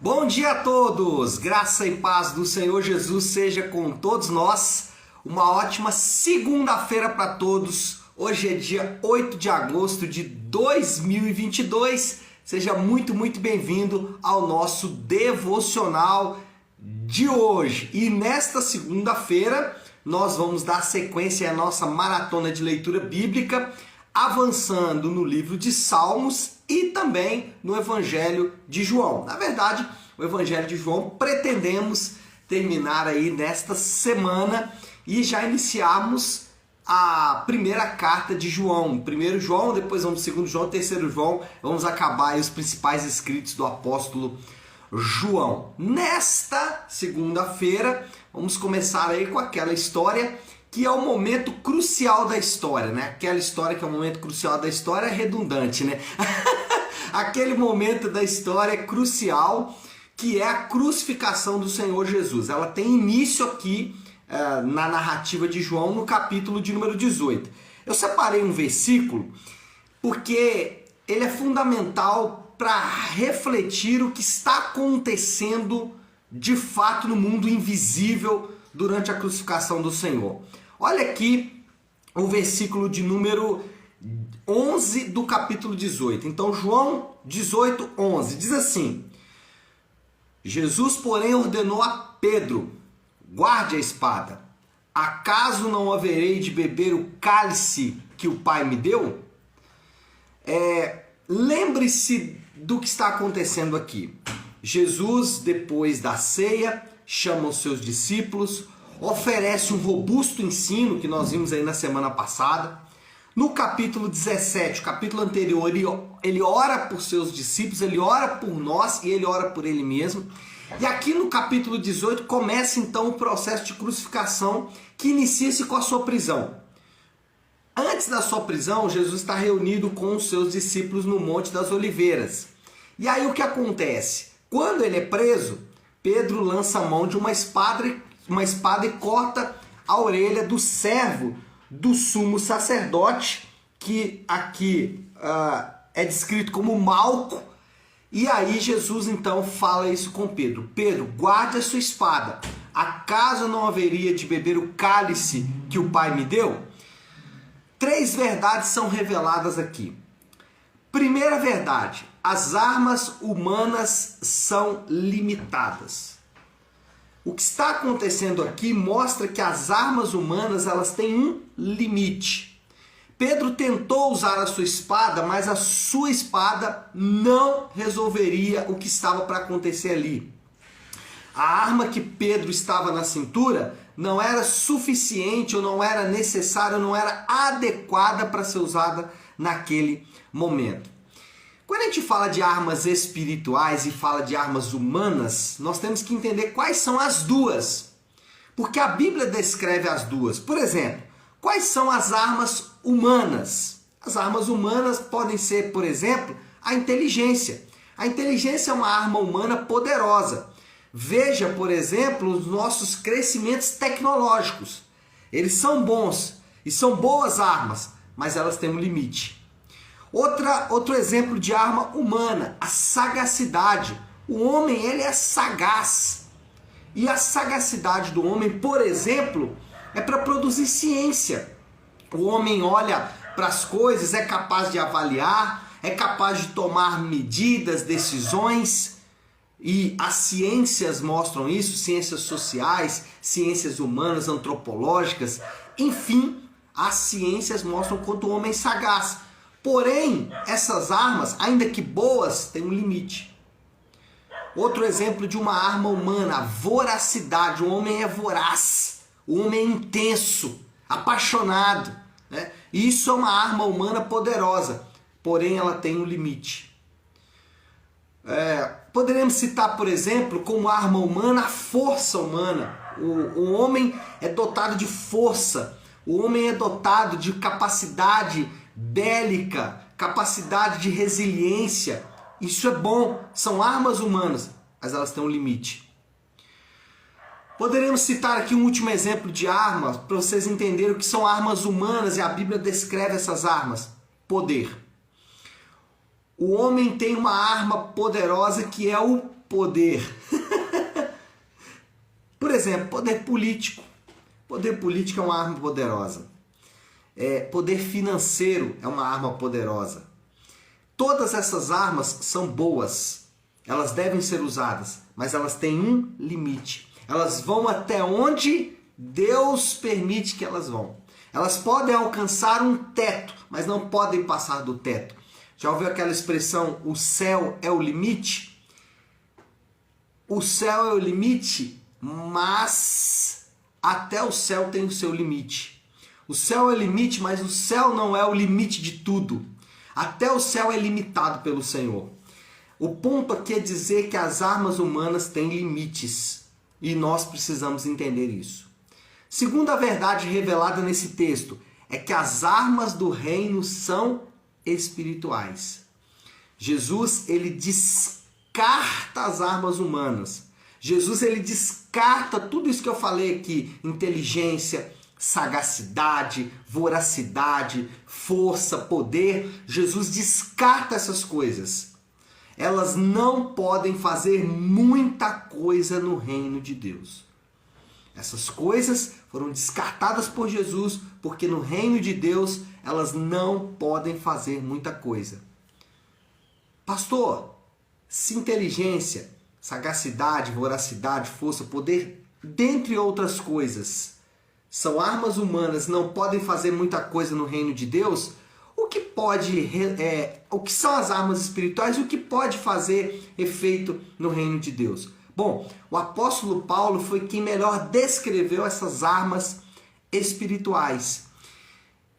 Bom dia a todos! Graça e paz do Senhor Jesus seja com todos nós. Uma ótima segunda-feira para todos. Hoje é dia 8 de agosto de 2022. Seja muito bem-vindo ao nosso devocional de hoje. E nesta segunda-feira nós vamos dar sequência à nossa maratona de leitura bíblica, avançando no livro de Salmos e também no Evangelho de João. Na verdade, o Evangelho de João pretendemos terminar aí nesta semana e já iniciarmos a primeira carta de João. Primeiro João, depois vamos segundo João, terceiro João, vamos acabar aí os principais escritos do apóstolo João. Nesta segunda-feira, vamos começar aí com aquela história que é o momento crucial da história, né? Aquela história que é o momento crucial da história é redundante, né? Aquele momento da história crucial que é a crucificação do Senhor Jesus. Ela tem início aqui na narrativa de João, no capítulo de número 18. Eu separei um versículo porque ele é fundamental para refletir o que está acontecendo de fato no mundo invisível durante a crucificação do Senhor. Olha aqui o versículo de número 11 do capítulo 18. Então, João 18, 11, diz assim: Jesus, porém, ordenou a Pedro: guarde a espada. Acaso não haverei de beber o cálice que o Pai me deu? Lembre-se do que está acontecendo aqui. Jesus, depois da ceia, chama os seus discípulos, oferece um robusto ensino que nós vimos aí na semana passada. No capítulo 17, o capítulo anterior, ele ora por seus discípulos, ele ora por nós e ele ora por ele mesmo. E aqui no capítulo 18 começa então o processo de crucificação que inicia-se com a sua prisão. Antes da sua prisão, Jesus está reunido com os seus discípulos no Monte das Oliveiras. E aí o que acontece? Quando ele é preso, Pedro lança a mão de uma espada e corta a orelha do servo do sumo sacerdote, que aqui é descrito como Malco. E aí Jesus então fala isso com Pedro: Pedro, guarde a sua espada. Acaso não haveria de beber o cálice que o Pai me deu? Três verdades são reveladas aqui. Primeira verdade: as armas humanas são limitadas. O que está acontecendo aqui mostra que as armas humanas elas têm um limite. Pedro tentou usar a sua espada, mas a sua espada não resolveria o que estava para acontecer ali. A arma que Pedro estava na cintura não era suficiente, ou não era necessária, ou não era adequada para ser usada naquele momento. Quando a gente fala de armas espirituais e fala de armas humanas, nós temos que entender quais são as duas. Porque a Bíblia descreve as duas. Por exemplo, quais são as armas humanas? As armas humanas podem ser, por exemplo, a inteligência. A inteligência é uma arma humana poderosa. Veja, por exemplo, os nossos crescimentos tecnológicos. Eles são bons e são boas armas, mas elas têm um limite. Outro exemplo de arma humana, a sagacidade. O homem, ele é sagaz. E a sagacidade do homem, por exemplo, é para produzir ciência. O homem olha para as coisas, é capaz de avaliar, é capaz de tomar medidas, decisões. E as ciências mostram isso, ciências sociais, ciências humanas, antropológicas. Enfim, as ciências mostram quanto o homem é sagaz. Porém, essas armas, ainda que boas, têm um limite. Outro exemplo de uma arma humana, a voracidade. O homem é voraz, o homem é intenso, apaixonado, né? Isso é uma arma humana poderosa, porém ela tem um limite. Poderemos citar, por exemplo, como arma humana, a força humana. O homem é dotado de força, o homem é dotado de capacidade bélica, capacidade de resiliência. Isso é bom, são armas humanas, mas elas têm um limite. Poderemos citar aqui um último exemplo de armas, para vocês entenderem o que são armas humanas, e a Bíblia descreve essas armas. Poder. O homem tem uma arma poderosa que é o poder. Por exemplo, poder político. Poder político é uma arma poderosa. Poder financeiro é uma arma poderosa. Todas essas armas são boas. Elas devem ser usadas, mas elas têm um limite. Elas vão até onde Deus permite que elas vão. Elas podem alcançar um teto, mas não podem passar do teto. Já ouviu aquela expressão, o céu é o limite? O céu é o limite, mas até o céu tem o seu limite. O céu é o limite, mas o céu não é o limite de tudo. Até o céu é limitado pelo Senhor. O ponto aqui é dizer que as armas humanas têm limites e nós precisamos entender isso. Segunda verdade revelada nesse texto é que as armas do reino são espirituais. Jesus, ele descarta as armas humanas. Jesus, ele descarta tudo isso que eu falei aqui, inteligência, sagacidade, voracidade, força, poder. Jesus descarta essas coisas. Elas não podem fazer muita coisa no reino de Deus. Essas coisas foram descartadas por Jesus, porque no reino de Deus elas não podem fazer muita coisa. Pastor, se inteligência, sagacidade, voracidade, força, poder, dentre outras coisas, são armas humanas, não podem fazer muita coisa no reino de Deus, o que são as armas espirituais e o que pode fazer efeito no reino de Deus? Bom, o apóstolo Paulo foi quem melhor descreveu essas armas espirituais.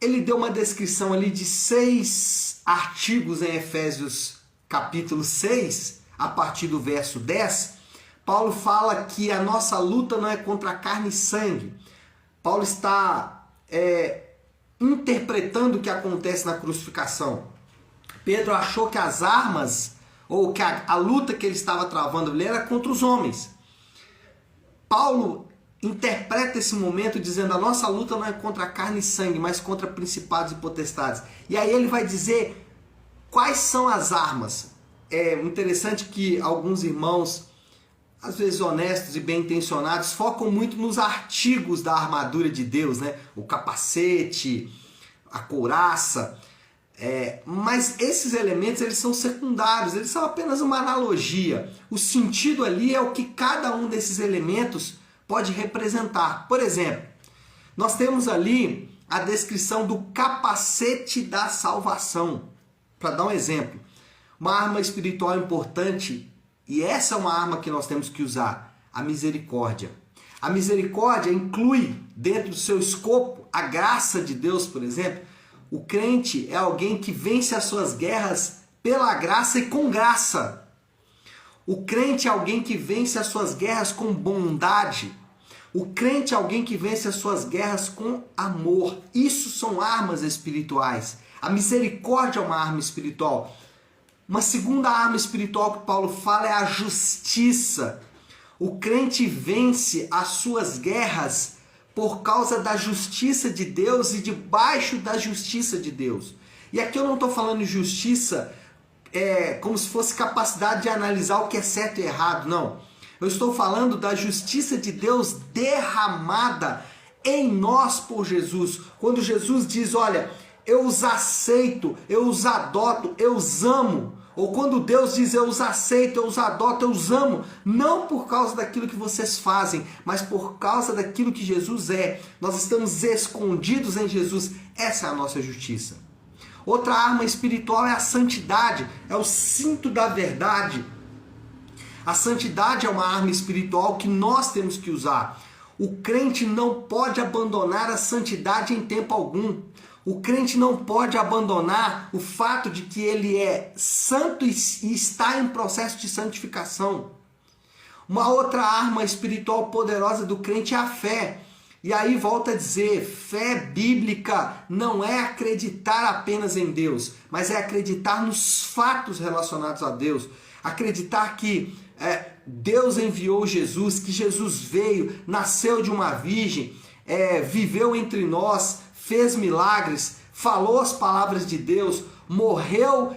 Ele deu uma descrição ali de 6 artigos em Efésios capítulo 6, a partir do verso 10. Paulo fala que a nossa luta não é contra carne e sangue. Paulo está interpretando o que acontece na crucificação. Pedro achou que as armas, ou que a luta que ele estava travando ali era contra os homens. Paulo interpreta esse momento dizendo: a nossa luta não é contra carne e sangue, mas contra principados e potestades. E aí ele vai dizer quais são as armas. É interessante que alguns irmãos, às vezes honestos e bem intencionados, focam muito nos artigos da armadura de Deus, né? O capacete, a couraça. Mas esses elementos, eles são secundários, eles são apenas uma analogia. O sentido ali é o que cada um desses elementos pode representar. Por exemplo, nós temos ali a descrição do capacete da salvação. Para dar um exemplo, uma arma espiritual importante, e essa é uma arma que nós temos que usar, a misericórdia. A misericórdia inclui dentro do seu escopo a graça de Deus, por exemplo. O crente é alguém que vence as suas guerras pela graça e com graça. O crente é alguém que vence as suas guerras com bondade. O crente é alguém que vence as suas guerras com amor. Isso são armas espirituais. A misericórdia é uma arma espiritual. Uma segunda arma espiritual que Paulo fala é a justiça. O crente vence as suas guerras por causa da justiça de Deus e debaixo da justiça de Deus. E aqui eu não estou falando de justiça como se fosse capacidade de analisar o que é certo e errado, não. Eu estou falando da justiça de Deus derramada em nós por Jesus. Quando Jesus diz: olha, eu os aceito, eu os adoto, eu os amo. Ou quando Deus diz: eu os aceito, eu os adoto, eu os amo, não por causa daquilo que vocês fazem, mas por causa daquilo que Jesus é. Nós estamos escondidos em Jesus. Essa é a nossa justiça. Outra arma espiritual é a santidade, é o cinto da verdade. A santidade é uma arma espiritual que nós temos que usar. O crente não pode abandonar a santidade em tempo algum. O crente não pode abandonar o fato de que ele é santo e está em processo de santificação. Uma outra arma espiritual poderosa do crente é a fé. E aí volta a dizer, fé bíblica não é acreditar apenas em Deus, mas é acreditar nos fatos relacionados a Deus. Acreditar que Deus enviou Jesus, que Jesus veio, nasceu de uma virgem, viveu entre nós, fez milagres, falou as palavras de Deus, morreu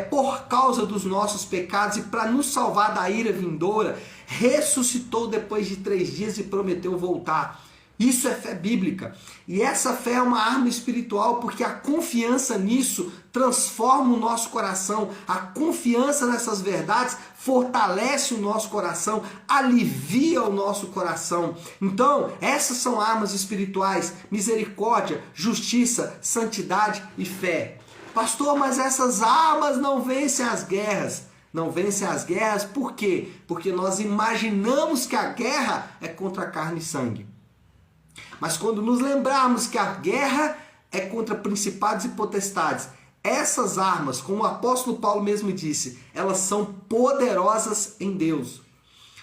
por causa dos nossos pecados e para nos salvar da ira vindoura, ressuscitou depois de 3 dias e prometeu voltar. Isso é fé bíblica. E essa fé é uma arma espiritual, porque a confiança nisso transforma o nosso coração. A confiança nessas verdades fortalece o nosso coração, alivia o nosso coração. Então, essas são armas espirituais: misericórdia, justiça, santidade e fé. Pastor, mas essas armas não vencem as guerras. Não vencem as guerras por quê? Porque nós imaginamos que a guerra é contra carne e sangue. Mas quando nos lembrarmos que a guerra é contra principados e potestades, essas armas, como o apóstolo Paulo mesmo disse, elas são poderosas em Deus.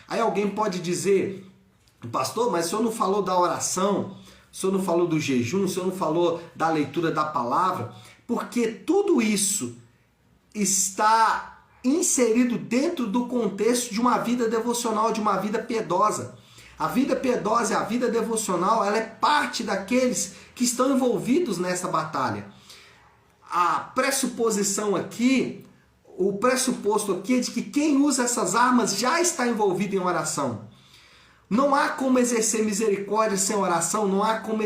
Aí alguém pode dizer: pastor, mas o senhor não falou da oração, o senhor não falou do jejum, o senhor não falou da leitura da palavra, porque tudo isso está inserido dentro do contexto de uma vida devocional, de uma vida piedosa. A vida piedosa e a vida devocional, ela é parte daqueles que estão envolvidos nessa batalha. A pressuposição aqui, o pressuposto aqui é de que quem usa essas armas já está envolvido em oração. Não há como exercer misericórdia sem oração, não há como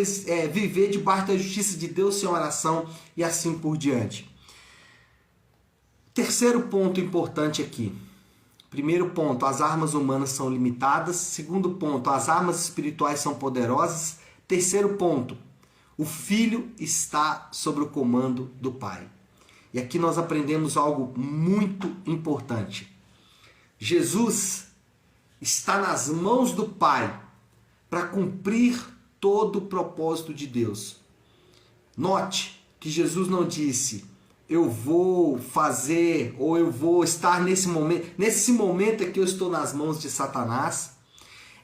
viver debaixo da justiça de Deus sem oração e assim por diante. Terceiro ponto importante aqui. Primeiro ponto, as armas humanas são limitadas. Segundo ponto, as armas espirituais são poderosas. Terceiro ponto, o Filho está sob o comando do Pai. E aqui nós aprendemos algo muito importante. Jesus está nas mãos do Pai para cumprir todo o propósito de Deus. Note que Jesus não disse: eu vou fazer, ou eu vou estar nesse momento é que eu estou nas mãos de Satanás.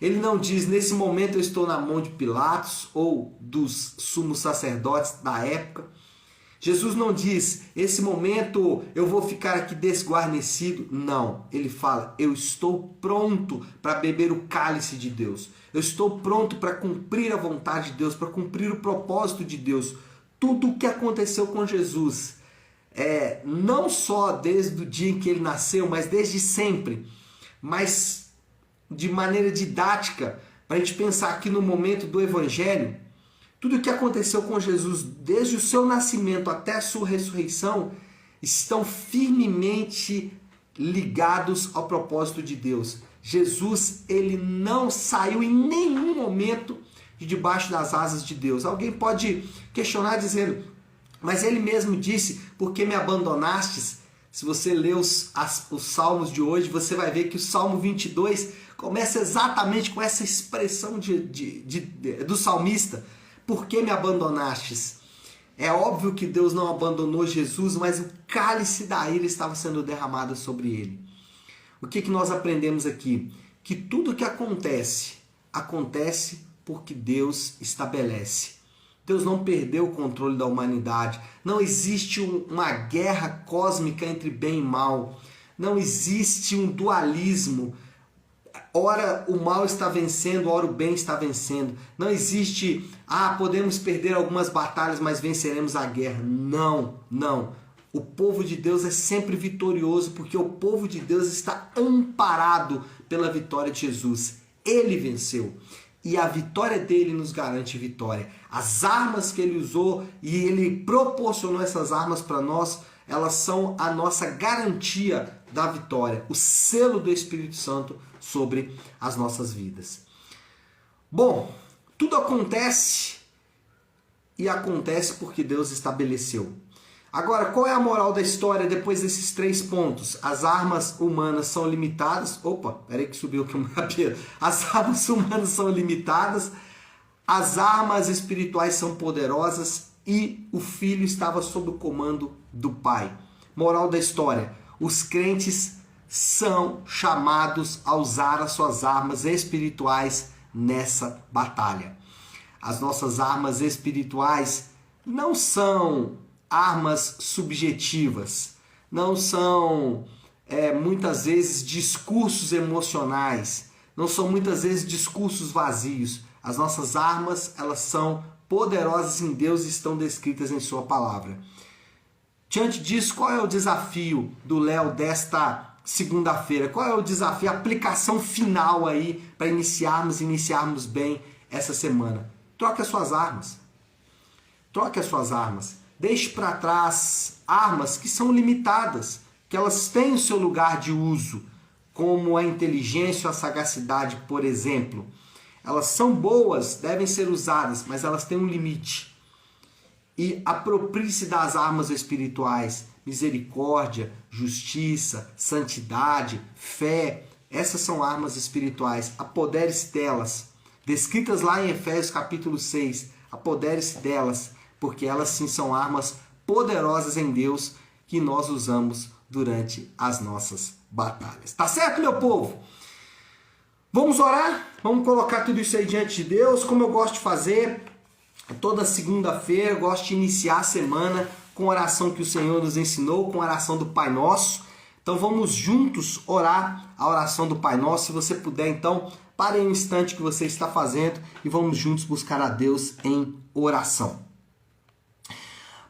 Ele não diz: nesse momento eu estou na mão de Pilatos ou dos sumos sacerdotes da época. Jesus não diz: esse momento eu vou ficar aqui desguarnecido. Não, ele fala: eu estou pronto para beber o cálice de Deus. Eu estou pronto para cumprir a vontade de Deus, para cumprir o propósito de Deus. Tudo o que aconteceu com Jesus, não só desde o dia em que ele nasceu, mas desde sempre, mas de maneira didática, para a gente pensar aqui no momento do Evangelho, tudo o que aconteceu com Jesus desde o seu nascimento até a sua ressurreição estão firmemente ligados ao propósito de Deus. Jesus, ele não saiu em nenhum momento de debaixo das asas de Deus. Alguém pode questionar dizendo: mas ele mesmo disse: por que me abandonastes? Se você ler os salmos de hoje, você vai ver que o Salmo 22 começa exatamente com essa expressão do salmista: por que me abandonastes? É óbvio que Deus não abandonou Jesus, mas o cálice da ira estava sendo derramado sobre ele. O que nós aprendemos aqui? Que tudo que acontece porque Deus estabelece. Deus não perdeu o controle da humanidade. Não existe uma guerra cósmica entre bem e mal. Não existe um dualismo. Ora o mal está vencendo, ora o bem está vencendo. Não existe, podemos perder algumas batalhas, mas venceremos a guerra. Não, não. O povo de Deus é sempre vitorioso, porque o povo de Deus está amparado pela vitória de Jesus. Ele venceu. E a vitória dele nos garante vitória. As armas que ele usou e ele proporcionou essas armas para nós, elas são a nossa garantia da vitória, o selo do Espírito Santo sobre as nossas vidas. Bom, tudo acontece e acontece porque Deus estabeleceu. Agora, qual é a moral da história depois desses 3 pontos? As armas humanas são limitadas. Opa, peraí que subiu aqui uma rapidez. As armas humanas são limitadas, as armas espirituais são poderosas e o Filho estava sob o comando do Pai. Moral da história: os crentes são chamados a usar as suas armas espirituais nessa batalha. As nossas armas espirituais não são armas subjetivas, não são muitas vezes discursos emocionais, não são muitas vezes discursos vazios. As nossas armas, elas são poderosas em Deus e estão descritas em sua palavra. Diante disso, qual é o desafio do Léo desta segunda-feira? Qual é o desafio, a aplicação final aí para iniciarmos bem essa semana? Troque as suas armas. Troque as suas armas. Deixe para trás armas que são limitadas, que elas têm o seu lugar de uso, como a inteligência ou a sagacidade, por exemplo. Elas são boas, devem ser usadas, mas elas têm um limite. E aproprie-se das armas espirituais, misericórdia, justiça, santidade, fé. Essas são armas espirituais. Apodere-se delas. Descritas lá em Efésios capítulo 6. Apodere-se delas, porque elas sim são armas poderosas em Deus que nós usamos durante as nossas batalhas. Tá certo, meu povo? Vamos orar? Vamos colocar tudo isso aí diante de Deus, como eu gosto de fazer toda segunda-feira. Eu gosto de iniciar a semana com a oração que o Senhor nos ensinou, com a oração do Pai Nosso. Então vamos juntos orar a oração do Pai Nosso. Se você puder, então, pare um instante que você está fazendo e vamos juntos buscar a Deus em oração.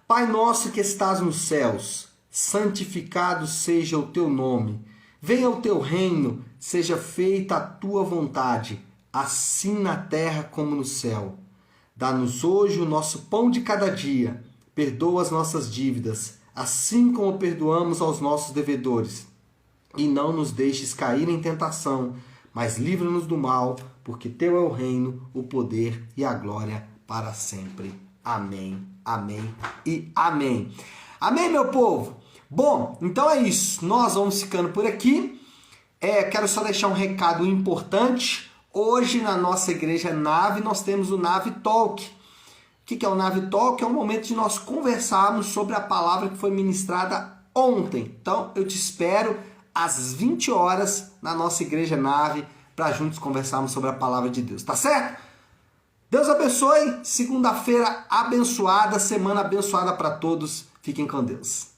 Pai nosso que estás nos céus, santificado seja o teu nome. Venha o teu reino, seja feita a tua vontade, assim na terra como no céu. Dá-nos hoje o nosso pão de cada dia. Perdoa as nossas dívidas, assim como perdoamos aos nossos devedores. E não nos deixes cair em tentação, mas livra-nos do mal, porque teu é o reino, o poder e a glória para sempre. Amém, amém e amém. Amém, meu povo? Bom, então é isso. Nós vamos ficando por aqui. Quero só deixar um recado importante. Hoje na nossa igreja Nave nós temos o Nave Talk. O que é o Nave Talk? É um momento de nós conversarmos sobre a palavra que foi ministrada ontem. Então eu te espero às 20 horas na nossa igreja Nave para juntos conversarmos sobre a palavra de Deus. Tá certo? Deus abençoe. Segunda-feira abençoada, semana abençoada para todos. Fiquem com Deus.